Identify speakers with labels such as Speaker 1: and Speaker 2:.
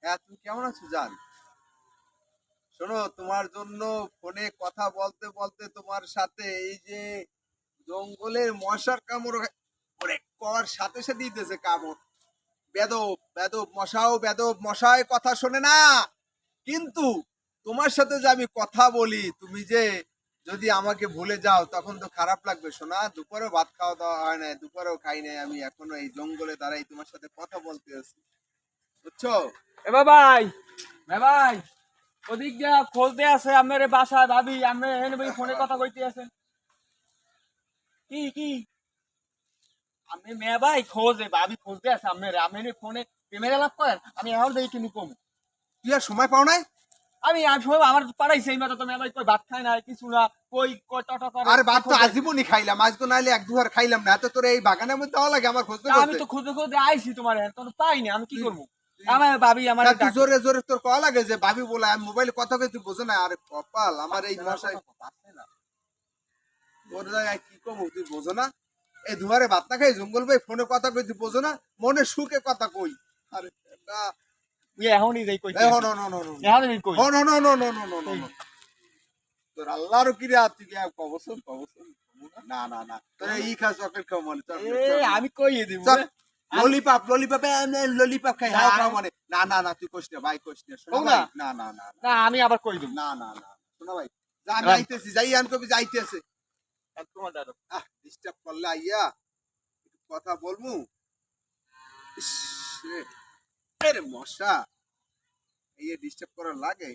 Speaker 1: হ্যাঁ, তুমি কেমন আছো জান? শোনো, তোমার জন্য ফোনে কথা বলতে বলতে তোমার সাথে এই যে জঙ্গলের মশার কামড় ওরে কর সাথে সাথে দিতেছে কামড়। বেদব বেদব মশাও বেদব মশায় কথা শোনে না। কিন্তু তোমার সাথে যে আমি কথা বলি, তুমি যে যদি আমাকে ভুলে যাও তখন তো খারাপ লাগবে শোনা। দুপুরেও ভাত খাওয়া দাওয়া হয় না, দুপুরেও খাই নাই, আমি এখনো এই জঙ্গলে দাঁড়াই তোমার সাথে কথা বলতে আছি, বুঝছো?
Speaker 2: এ বাবাই বাবাই ওদিক যা খোঁজতে আছে আমার বাসায় ভাবি আমি এনে ভাই ফোনে কথা কইতে আছেন কি কি আমি মেয়ে ভাই খোঁজে ভাবি খুঁজতে আছে আমি ফোনে প্রেমের লাভ করেন আমি এখন দেখি কিনি কম
Speaker 1: তুই আর সময় পাও নাই?
Speaker 2: আমি সব আমার পাড়াইছে এই মাত্র তো মেয়ে ভাই কই ভাত খায় না কিছু না কই কই টটা করে
Speaker 1: আর ভাত তো আজীবনই খাইলাম, আজকে নাইলে এক দুবার খাইলাম না, এত তোর এই বাগানের মধ্যে দেওয়া লাগে আমার খুঁজতে
Speaker 2: আমি
Speaker 1: করতে।
Speaker 2: তো খুঁজে খুঁজে আইছি তোমার এখন পাইনি আমি কি
Speaker 1: তুই
Speaker 2: করবো
Speaker 1: তুই-
Speaker 2: আমার ভাবি আমার
Speaker 1: তা তুই জোরে জোরে তোর কয়া লাগে যে ভাবি বলে, আমি মোবাইলে কথা কই, তুই বোঝো না? আরে কপাল আমার এই মশাই, তোর জায়গায় কি কম, তুই বোঝো না? এই দুয়ারে ভাত না খাই জঙ্গল ভাই ফোনে কথা কই, তুই বোঝো না? মনে সুখে কথা কই। আরে এটা
Speaker 2: এখনই যাই কইতে
Speaker 1: এই
Speaker 2: আছি।
Speaker 1: হন হন হন হন
Speaker 2: এখনই কই
Speaker 1: হন হন হন হন হন হন হন। তোর আল্লাহর কি রে, তুই কি কবসন কবসন? না না না, তোর এই খা চকলেট খাও মানে
Speaker 2: আমি কইয়ে দিব
Speaker 1: ললিপপ ললিপপ ললিপপ খাই, হ্যাঁ খাও মানে। না না না, তুই কইস না ভাই, কইস না শোনা
Speaker 2: কও
Speaker 1: ভাই।
Speaker 2: না।
Speaker 1: না না না
Speaker 2: না আমি আবার কই দিব
Speaker 1: না না না, শোনা ভাই, যা আমি আইতেছি, যাই আন কবি যাইতেছে।
Speaker 2: তোমার দাদা
Speaker 1: ডিস্টার্ব করলে আইয়া একটু কথা বলমু। ইস রে, এর মশা এই ডিস্টার্ব করার লাগে।